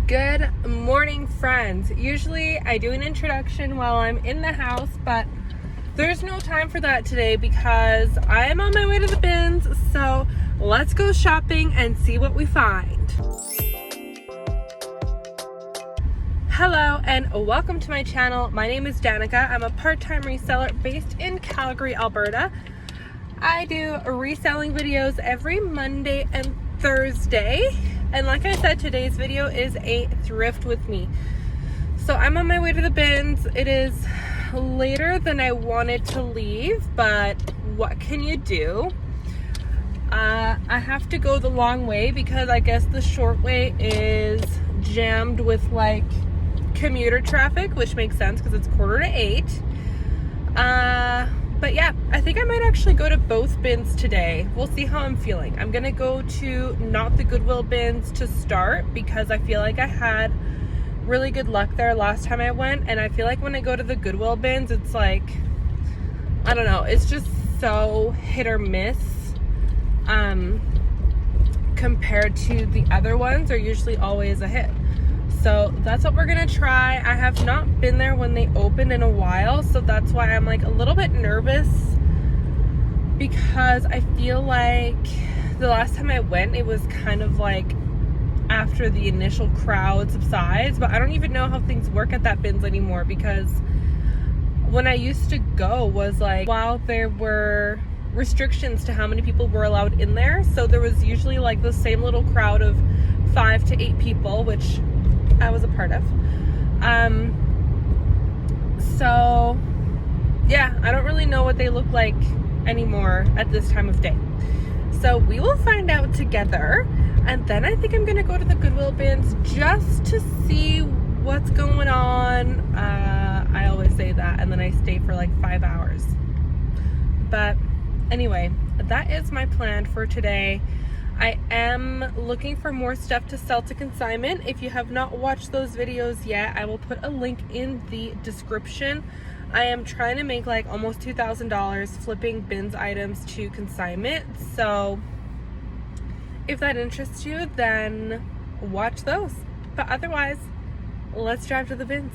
Good morning, friends. Usually I do an introduction while I'm in the house, but there's no time for that today because I am on my way to the bins. So let's go shopping and see what we find. Hello and welcome to my channel. My name is Danica. I'm a part-time reseller based in Calgary, Alberta. I do reselling videos every Monday and Thursday. And like I said, today's video is a thrift with me. So I'm on my way to the bins. It is later than I wanted to leave, but what can you do? I have to go the long way because I guess the short way is jammed with like commuter traffic, which makes sense because it's 7:45. But yeah, I think I might actually go to both bins today. We'll see how I'm feeling. I'm gonna go to not the Goodwill bins to start because I feel like I had really good luck there last time I went, and I feel like when I go to the Goodwill bins, it's like, I don't know, it's just so hit or miss compared to the other ones. They're usually always a hit. So that's what we're gonna try. I have not been there when they opened in a while, so that's why I'm like a little bit nervous because I feel like the last time I went, it was kind of like after the initial crowd subsides, but I don't even know how things work at that bins anymore because when I used to go was like while there were restrictions to how many people were allowed in there, so there was usually like the same little crowd of 5 to 8 people, which I was a part of. So yeah, I don't really know what they look like anymore at this time of day. So we will find out together. And then I think I'm gonna go to the Goodwill bins just to see what's going on. I always say that and then I stay for like 5 hours. But anyway, that is my plan for today. I am looking for more stuff to sell to consignment. If you have not watched those videos yet, I will put a link in the description. I am trying to make like almost $2,000 flipping bins items to consignment. So if that interests you, then watch those. But otherwise, let's drive to the bins.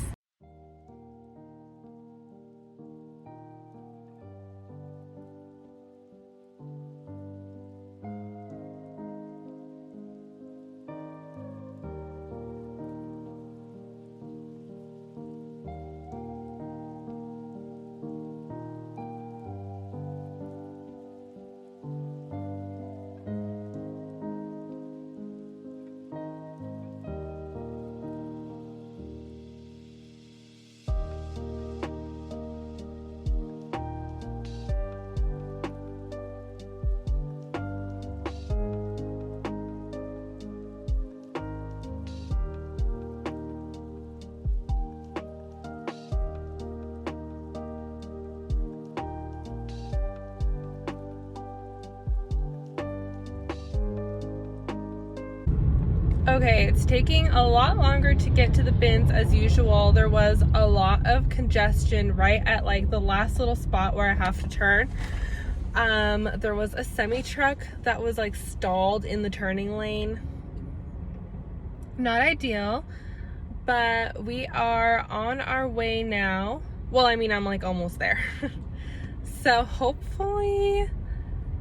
Okay, it's taking a lot longer to get to the bins as usual. There was a lot of congestion right at like the last little spot where I have to turn. There was a semi-truck that was like stalled in the turning lane. Not ideal, but we are on our way now. Well, I mean, I'm like almost there. So hopefully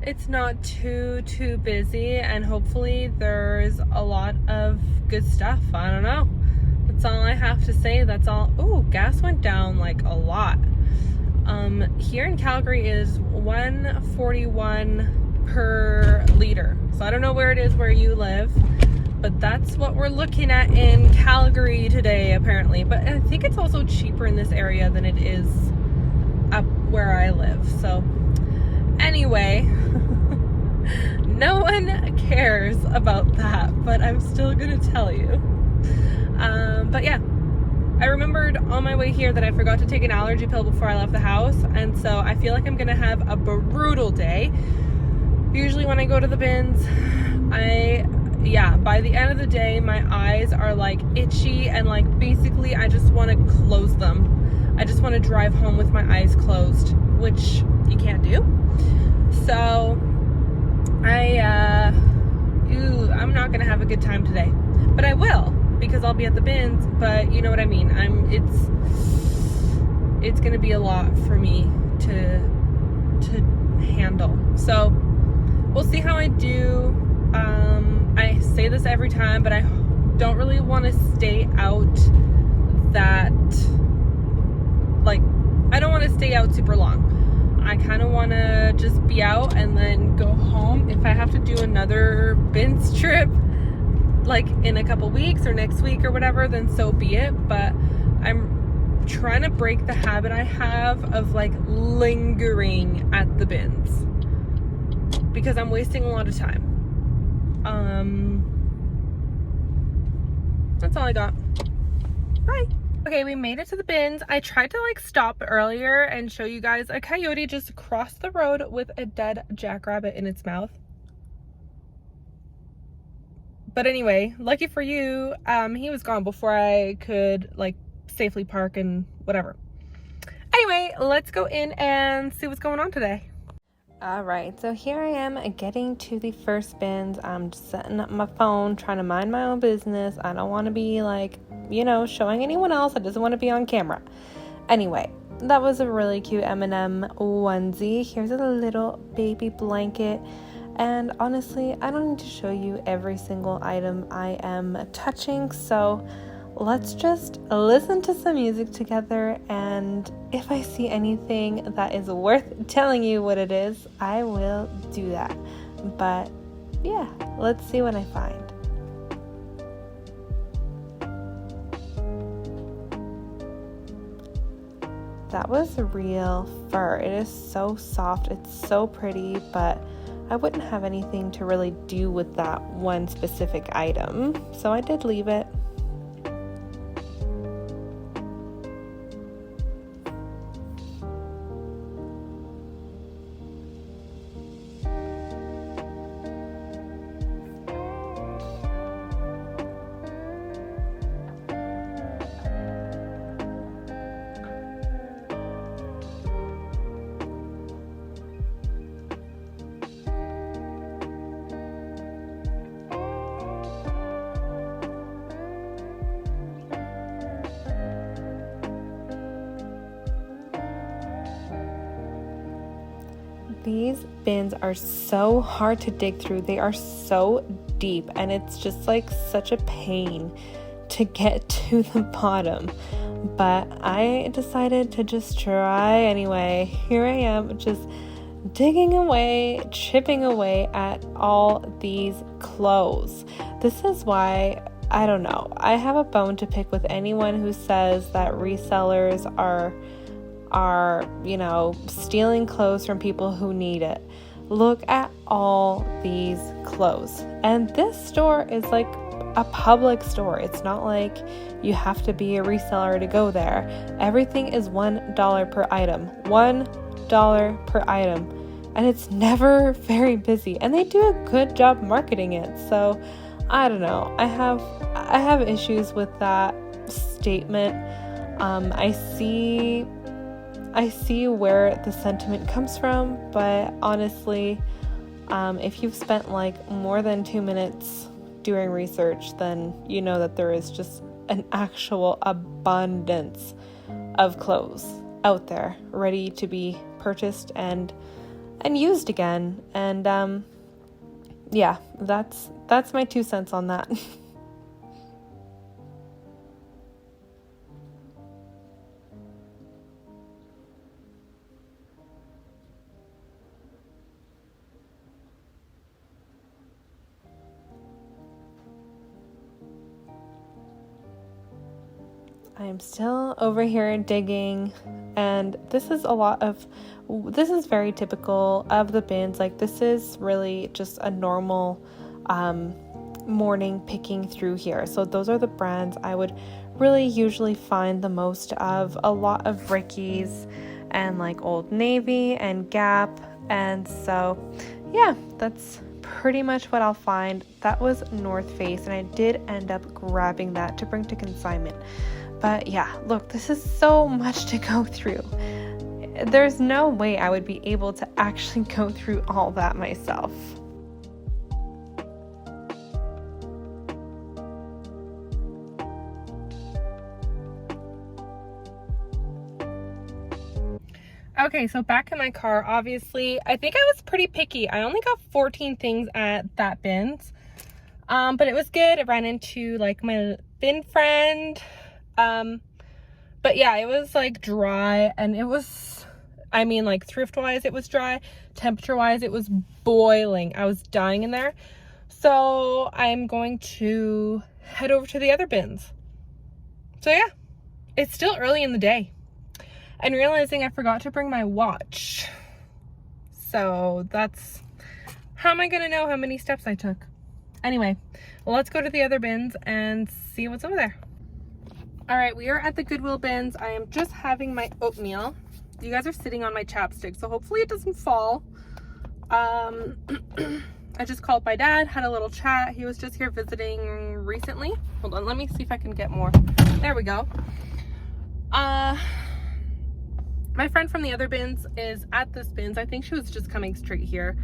it's not too busy, and hopefully there's a lot of good stuff. I don't know. That's all I have to say. That's all. Oh, gas went down like a lot. Here in Calgary is $1.41 per liter. So I don't know where it is where you live, but that's what we're looking at in Calgary today apparently. But I think it's also cheaper in this area than it is up where I live. So anyway, no one cares about that, but I'm still gonna tell you. But yeah, I remembered on my way here that I forgot to take an allergy pill before I left the house, and so I feel like I'm gonna have a brutal day. Usually when I go to the bins, by the end of the day, my eyes are like itchy and like basically I just want to close them. I just want to drive home with my eyes closed, which you can't do. So I'm not gonna have a good time today, but I will. because I'll be at the bins, but you know what I mean. It's gonna be a lot for me to handle. So we'll see how I do. I say this every time, but I don't really want to stay out that, like, I don't want to stay out super long. I kind of want to just be out and then go home. If I have to do another bins trip, like in a couple weeks or next week or whatever, then so be it. But I'm trying to break the habit I have of like lingering at the bins because I'm wasting a lot of time. That's all I got. Bye. Okay, we made it to the bins. I tried to like stop earlier and show you guys a coyote just crossed the road with a dead jackrabbit in its mouth. But anyway, lucky for you, he was gone before I could like safely park and whatever. Anyway, let's go in and see what's going on today. All right, so here I am getting to the first bins. I'm just setting up my phone, trying to mind my own business. I don't want to be like, you know, showing anyone else. I just want to be on camera. Anyway, that was a really cute M&M onesie. Here's a little baby blanket. And honestly, I don't need to show you every single item I am touching. So let's just listen to some music together, and if I see anything that is worth telling you what it is, I will do that. But yeah, let's see what I find. That was real fur. It is so soft. It's so pretty, but I wouldn't have anything to really do with that one specific item, so I did leave it. These bins are so hard to dig through. They are so deep, and it's just like such a pain to get to the bottom. But I decided to just try anyway. Here I am just digging away, chipping away at all these clothes. This is why, I don't know, I have a bone to pick with anyone who says that resellers are, you know, stealing clothes from people who need it. Look at all these clothes. And this store is like a public store. It's not like you have to be a reseller to go there. Everything is $1 per item. $1 per item. And it's never very busy. And they do a good job marketing it. So I don't know. I have issues with that statement. I see where the sentiment comes from, but honestly, if you've spent like more than 2 minutes doing research, then you know that there is just an actual abundance of clothes out there ready to be purchased and used again. And yeah, that's my 2 cents on that. I am still over here digging, and this is very typical of the bins. Like, this is really just a normal morning picking through here. So those are the brands I would really usually find the most of. A lot of Rickies and like Old Navy and Gap. And so yeah, that's pretty much what I'll find. That was North Face, and I did end up grabbing that to bring to consignment. But yeah, look, this is so much to go through. There's no way I would be able to actually go through all that myself. Okay, so back in my car, obviously, I think I was pretty picky. I only got 14 things at that bins. But it was good. I ran into like my bin friend. But yeah, it was like dry, and it was, I mean, like thrift wise, it was dry. Temperature wise, it was boiling. I was dying in there. So I'm going to head over to the other bins. So yeah, it's still early in the day. And realizing I forgot to bring my watch. So that's, how am I gonna know how many steps I took? Anyway, well, let's go to the other bins and see what's over there. All right, we are at the Goodwill bins. I am just having my oatmeal. You guys are sitting on my chapstick, so hopefully it doesn't fall. I just called my dad, had a little chat. He was just here visiting recently. Hold on, let me see if I can get more. There we go. My friend from the other bins is at this bins. I think she was just coming straight here.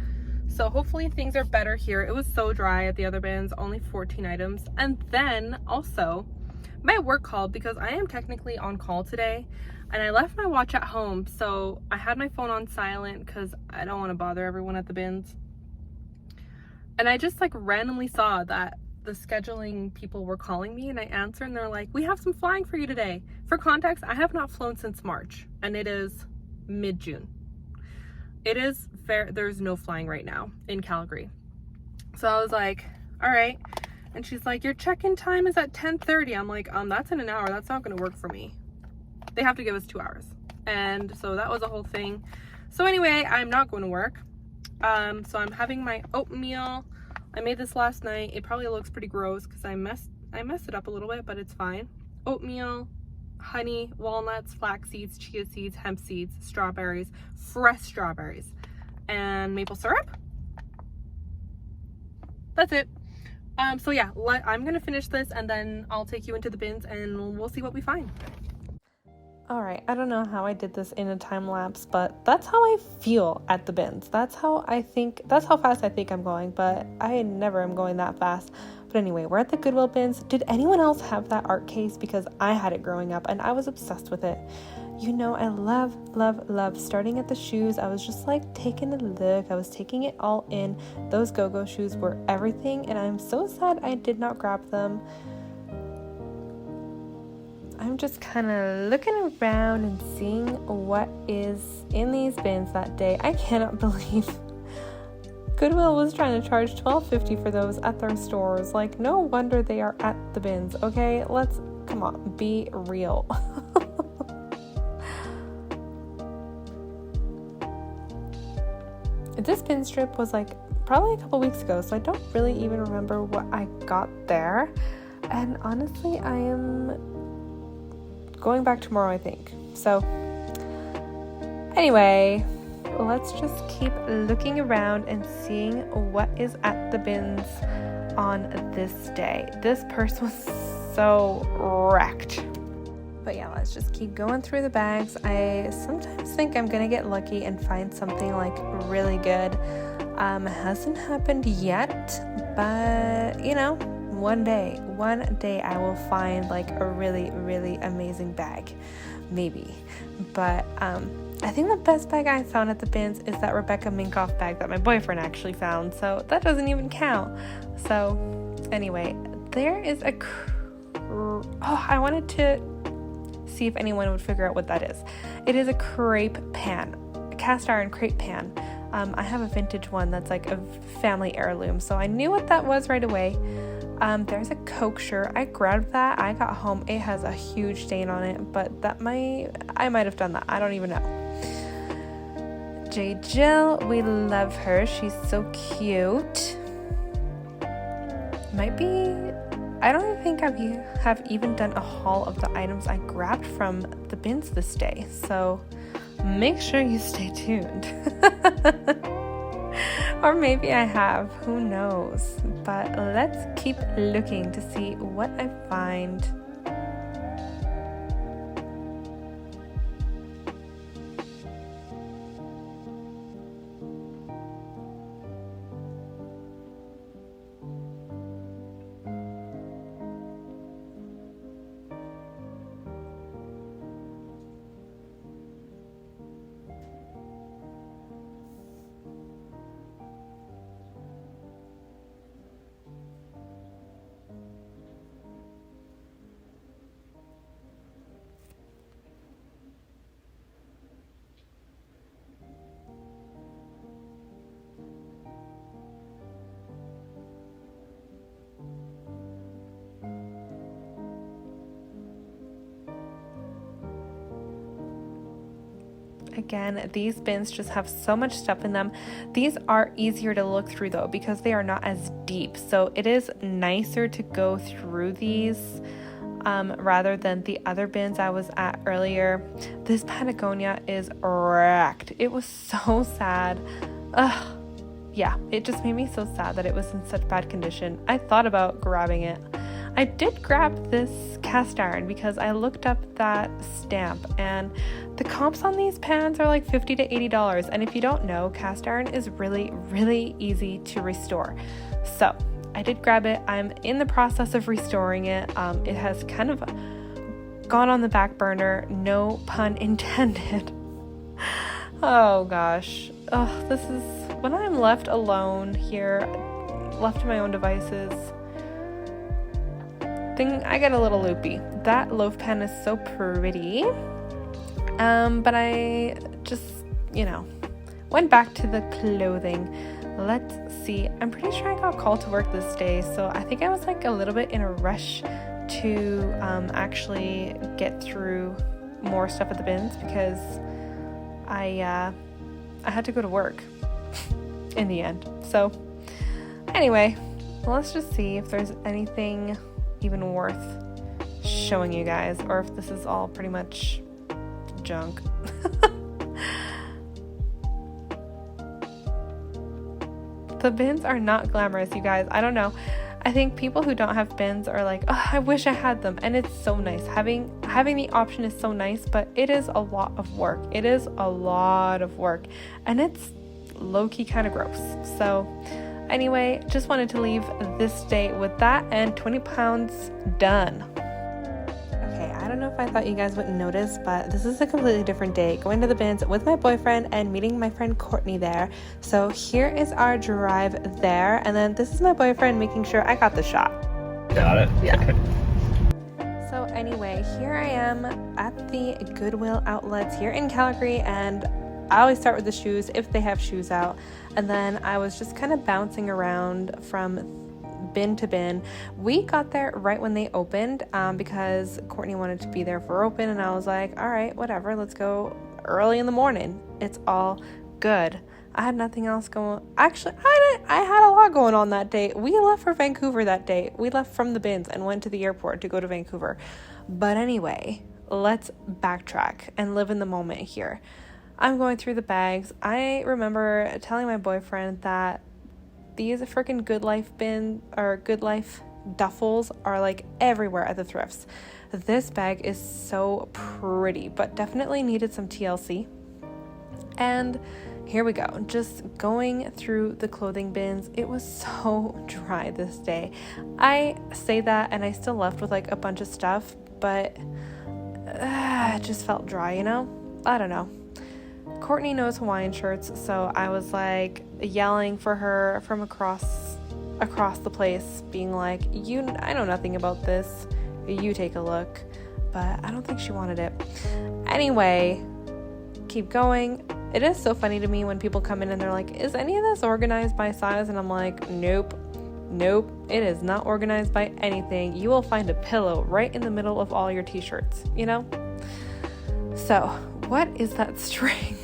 So hopefully things are better here. It was so dry at the other bins, only 14 items. And then also my work called because I am technically on call today, and I left my watch at home. So I had my phone on silent because I don't want to bother everyone at the bins. And I just like randomly saw that the scheduling people were calling me, and I answered, and they're like, we have some flying for you today. For context, I have not flown since March, and it is mid-June. It is fair, there's no flying right now in Calgary. So I was like, all right. And she's like, your check-in time is at 10:30. I'm like, that's in an hour. That's not gonna work for me. They have to give us 2 hours. And so that was a whole thing. So anyway, I'm not going to work. So I'm having my oatmeal. I made this last night. It probably looks pretty gross because I messed it up a little bit, but it's fine. Oatmeal, honey, walnuts, flax seeds, chia seeds, hemp seeds, strawberries, fresh strawberries, and maple syrup. That's it. So yeah, I'm gonna finish this, and then I'll take you into the bins and we'll see what we find. All right, I don't know how I did this in a time lapse, but that's how I feel at the bins. That's how fast I think I'm going, but I never am going that fast. But anyway, we're at the Goodwill bins. Did anyone else have that art case? Because I had it growing up and I was obsessed with it. You know, I love starting at the shoes. I was just like taking a look. I was taking it all in. Those go-go shoes were everything, and I'm so sad I did not grab them. I'm just kind of looking around and seeing what is in these bins that day. I cannot believe Goodwill was trying to charge $12.50 for those at their stores. Like, no wonder they are at the bins, okay? Come on, be real. This bin strip was like probably a couple weeks ago, so I don't really even remember what I got there. And honestly, I am going back tomorrow, I think. So anyway, let's just keep looking around and seeing what is at the bins on this day. This purse was so wrecked. But yeah, let's just keep going through the bags. I sometimes think I'm gonna get lucky and find something like really good. Hasn't happened yet, but you know, one day I will find like a really, really amazing bag, maybe. But I think the best bag I found at the bins is that Rebecca Minkoff bag that my boyfriend actually found, so that doesn't even count. So anyway, there is I wanted to see if anyone would figure out what that is. It is a crepe pan, a cast iron crepe pan. I have a vintage one that's like a family heirloom, so I knew what that was right away. There's a Coke shirt. I grabbed that. I got home. It has a huge stain on it, but I might have done that. I don't even know. J. Jill, we love her. She's so cute. I don't even think I have even done a haul of the items I grabbed from the bins this day, so make sure you stay tuned. Or maybe I have, who knows? But let's keep looking to see what I find. Again, these bins just have so much stuff in them. These are easier to look through though because they are not as deep. So it is nicer to go through these rather than the other bins I was at earlier. This Patagonia is wrecked. It was so sad. Ugh. Yeah, it just made me so sad that it was in such bad condition. I thought about grabbing it. I did grab this cast iron because I looked up that stamp and the comps on these pans are like $50 to $80. And if you don't know, cast iron is really, really easy to restore. So I did grab it. I'm in the process of restoring it. It has kind of gone on the back burner, no pun intended. Oh gosh. Oh, this is when I'm left alone here, left to my own devices. I get a little loopy. That loaf pan is so pretty. But I just, went back to the clothing. Let's see. I'm pretty sure I got called to work this day, so I think I was like a little bit in a rush to actually get through more stuff at the bins because I had to go to work in the end. So anyway, let's just see if there's anything even worth showing you guys, or if this is all pretty much junk. The bins are not glamorous, you guys. I don't know. I think people who don't have bins are like, oh, I wish I had them, and it's so nice. Having the option is so nice, but it is a lot of work. It is a lot of work, and it's low-key kind of gross. So anyway, just wanted to leave this day with that, and 20 pounds done. Okay, I don't know if I thought you guys wouldn't notice, but this is a completely different day. Going to the bins with my boyfriend and meeting my friend Courtney there. So here is our drive there, and then this is my boyfriend making sure I got the shot. Got it? Yeah. So anyway, here I am at the Goodwill outlets here in Calgary, and I always start with the shoes if they have shoes out, and then I was just kind of bouncing around from bin to bin. We got there right when they opened because Courtney wanted to be there for open, and I was like, all right, whatever, let's go early in the morning. It's all good. I had nothing else going. Actually, I had a lot going on that day. We left for Vancouver that day. We left from the bins and went to the airport to go to Vancouver. But anyway, let's backtrack and live in the moment here. I'm going through the bags. I remember telling my boyfriend that these freaking Good Life bin or Good Life duffels are like everywhere at the thrifts. This bag is so pretty, but definitely needed some TLC. And here we go, just going through the clothing bins. It was so dry this day. I say that and I still left with like a bunch of stuff, but it just felt dry, I don't know. Courtney knows Hawaiian shirts, so I was like yelling for her from across the place, being like, I know nothing about this, you take a look. But I don't think she wanted it. Anyway, keep going. It is so funny to me when people come in and they're like, is any of this organized by size? And I'm like, nope, it is not organized by anything. You will find a pillow right in the middle of all your t-shirts, So what is that string?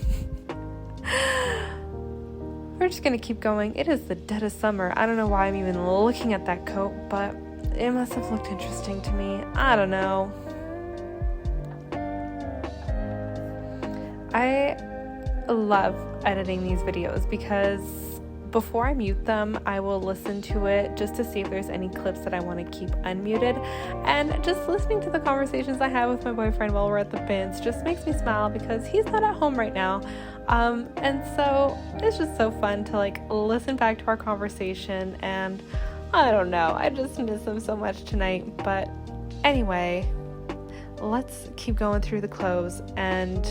We're just gonna keep going. It is the dead of summer. I don't know why I'm even looking at that coat, but it must have looked interesting to me. I don't know. I love editing these videos because before I mute them, I will listen to it just to see if there's any clips that I want to keep unmuted. And just listening to the conversations I have with my boyfriend while we're at the bins just makes me smile because he's not at home right now. And so it's just so fun to like listen back to our conversation, and I don't know, I just miss him so much tonight. But anyway, let's keep going through the clothes, and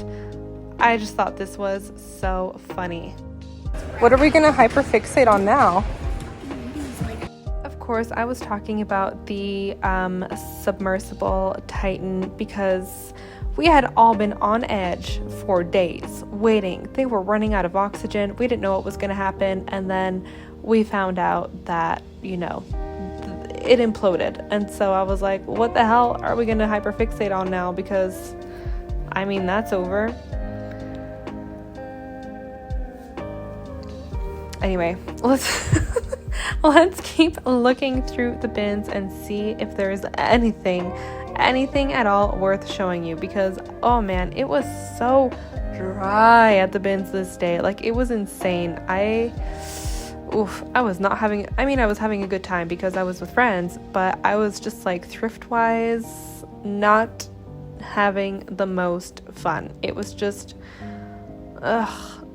I just thought this was so funny. What are we gonna hyperfixate on now? Of course, I was talking about the submersible Titan because we had all been on edge for days, waiting. They were running out of oxygen. We didn't know what was gonna happen, and then we found out that, it imploded. And so I was like, what the hell are we gonna hyperfixate on now? Because, that's over. Anyway, let's keep looking through the bins and see if there's anything at all worth showing you, because oh man, it was so dry at the bins this day. Like, it was insane. I was having a good time because I was with friends, but I was just like, thrift wise, not having the most fun. It was just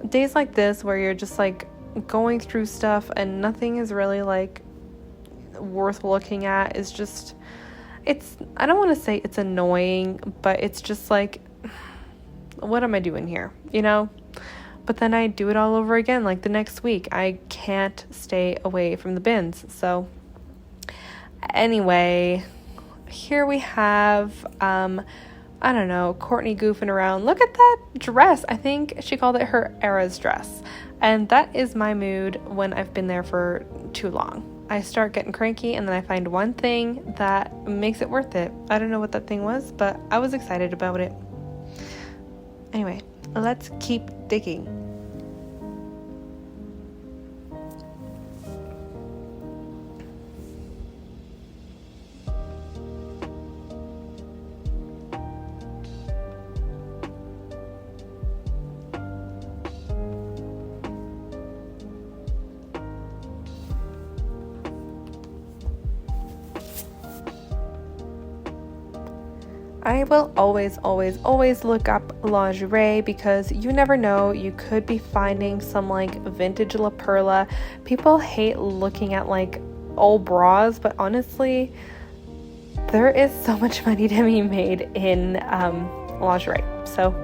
days like this where you're just like going through stuff and nothing is really like worth looking at. Is just, I don't want to say it's annoying, but it's just like, what am I doing here, you know? But then I do it all over again like the next week. I can't stay away from the bins. So anyway, here we have I don't know, Courtney goofing around. Look at that dress. I think she called it her era's dress. And that is my mood when I've been there for too long. I start getting cranky and then I find one thing that makes it worth it. I don't know what that thing was, but I was excited about it. Anyway, let's keep digging. I will always look up lingerie, because you never know, you could be finding some like vintage La Perla. People hate looking at like old bras, but honestly, there is so much money to be made in lingerie. So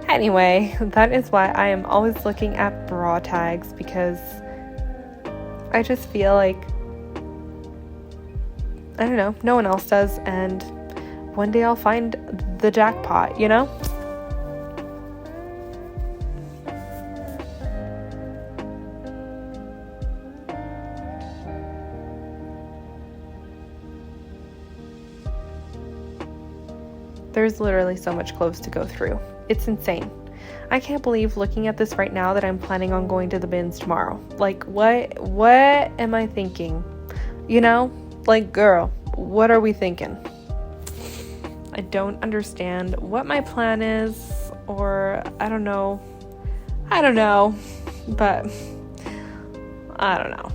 anyway, that is why I am always looking at bra tags, because I just feel like, I don't know, no one else does, and one day I'll find the jackpot, you know? There's literally so much clothes to go through. It's insane. I can't believe looking at this right now that I'm planning on going to the bins tomorrow. Like, what am I thinking? You know? Like, girl, what are we thinking? I don't understand what my plan is, or I don't know, but I don't know.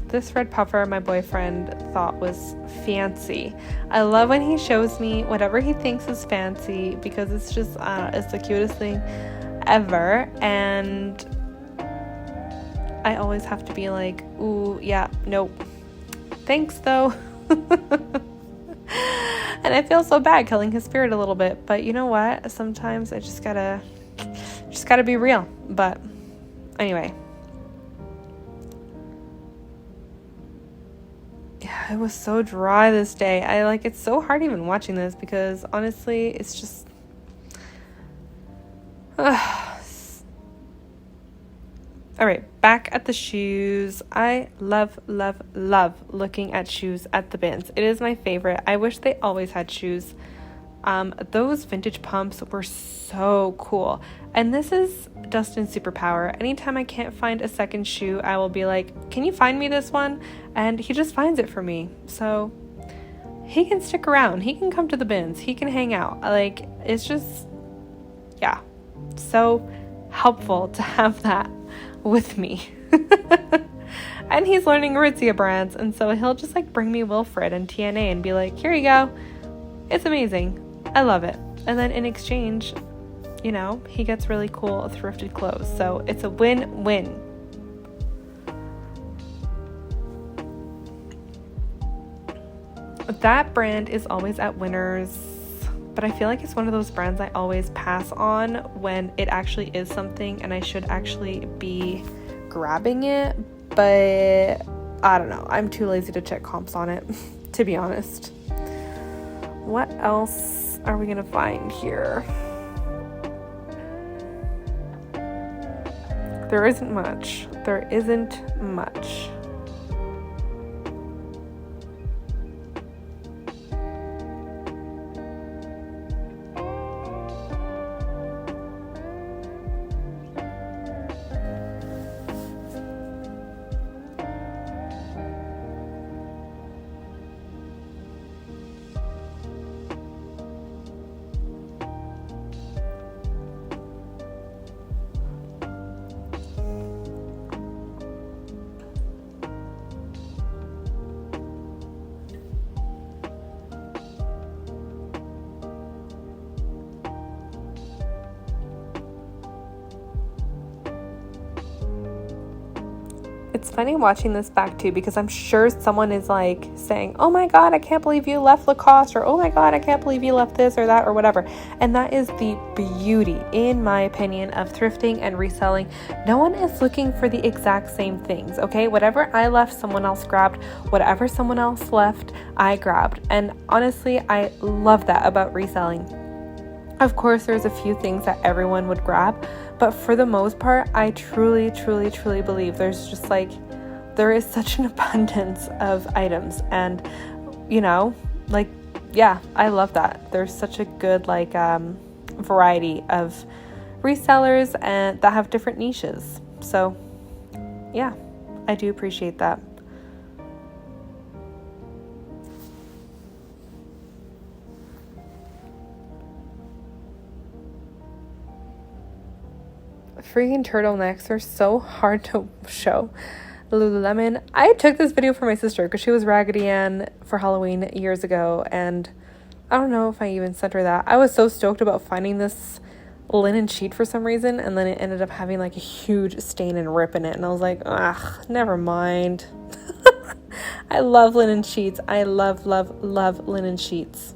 This red puffer my boyfriend thought was fancy. I love when he shows me whatever he thinks is fancy, because it's just, it's the cutest thing ever. And I always have to be like, ooh, yeah, nope. Thanks though. And I feel so bad killing his spirit a little bit, but you know what? Sometimes I just gotta be real. But anyway. Yeah, it was so dry this day. It's so hard even watching this, because honestly, it's just all right, back at the shoes. I love looking at shoes at the bins. It is my favorite. I wish they always had shoes. Those vintage pumps were so cool. And this is Dustin's superpower. Anytime I can't find a second shoe, I will be like, can you find me this one? And he just finds it for me. So he can stick around. He can come to the bins. He can hang out. Like, it's just, yeah, so helpful to have that with me. And he's learning Aritzia brands, and so he'll just like bring me Wilfred and TNA and be like, here you go. It's amazing. I love it. And then in exchange, you know, he gets really cool thrifted clothes. So it's a win-win. That brand is always at Winners, but I feel like it's one of those brands I always pass on when it actually is something and I should actually be grabbing it. But I don't know. I'm too lazy to check comps on it, to be honest. What else are we going to find here? There isn't much. There isn't much. It's funny watching this back too, because I'm sure someone is like saying, oh my God, I can't believe you left Lacoste, or oh my God, I can't believe you left this or that or whatever. And that is the beauty, in my opinion, of thrifting and reselling. No one is looking for the exact same things, okay? Whatever I left, someone else grabbed. Whatever someone else left, I grabbed. And honestly, I love that about reselling. Of course, there's a few things that everyone would grab, but for the most part, I truly, truly, truly believe there's just like, there is such an abundance of items. And, you know, like, yeah, I love that. There's such a good, like, variety of resellers and that have different niches. So, yeah, I do appreciate that. Freaking turtlenecks are so hard to show. Lululemon. I took this video for my sister because she was Raggedy Ann for Halloween years ago, and I don't know if I even sent her that. I was so stoked about finding this linen sheet for some reason, and then it ended up having like a huge stain and rip in it, and I was like, ugh, never mind. I love linen sheets. I love, love, love linen sheets.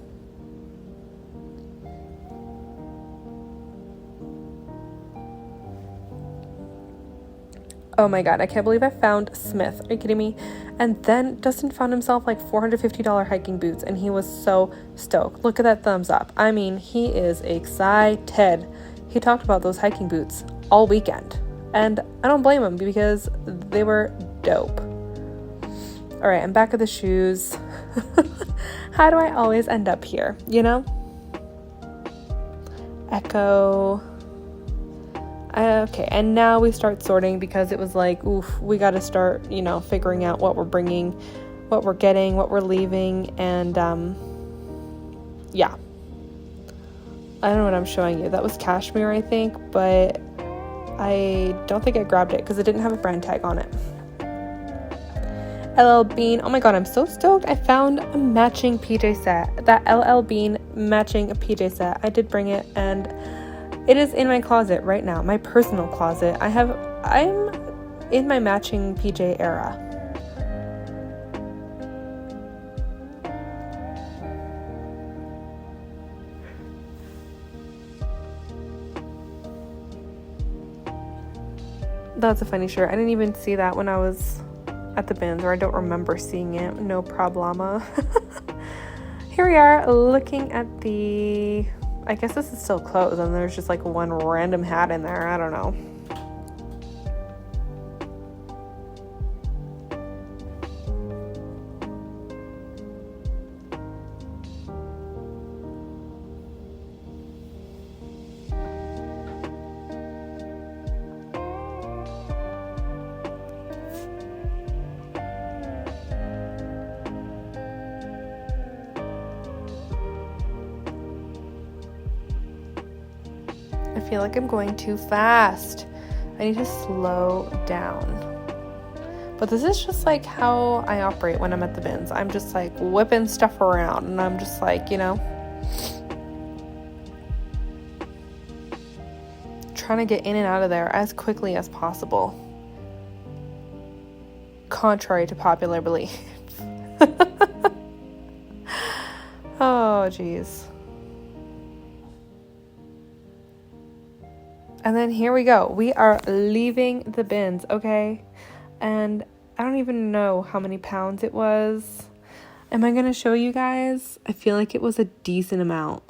Oh my God, I can't believe I found Smith. Are you kidding me? And then Dustin found himself like $450 hiking boots, and he was so stoked. Look at that thumbs up. I mean, he is excited. He talked about those hiking boots all weekend, and I don't blame him because they were dope. All right, I'm back at the shoes. How do I always end up here, you know? Echo. Okay, and now we start sorting because it was like, oof, we got to start, you know, figuring out what we're bringing, what we're getting, what we're leaving, and yeah. I don't know what I'm showing you. That was cashmere, I think, but I don't think I grabbed it because it didn't have a brand tag on it. LL Bean. Oh my God, I'm so stoked. I found a matching PJ set. That LL Bean matching a PJ set. I did bring it, and it is in my closet right now, my personal closet. I'm in my matching PJ era. That's a funny shirt. I didn't even see that when I was at the bins, or I don't remember seeing it. No problema. Here we are looking at the, I guess this is still closed, and there's just like one random hat in there. I don't know. I feel like I'm going too fast. I need to slow down. But this is just like how I operate when I'm at the bins. I'm just like whipping stuff around, and I'm just like, you know, trying to get in and out of there as quickly as possible. Contrary to popular belief. Oh, geez. And then here we go. We are leaving the bins, okay? And I don't even know how many pounds it was. Am I going to show you guys? I feel like it was a decent amount.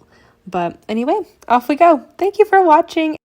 But anyway, off we go. Thank you for watching.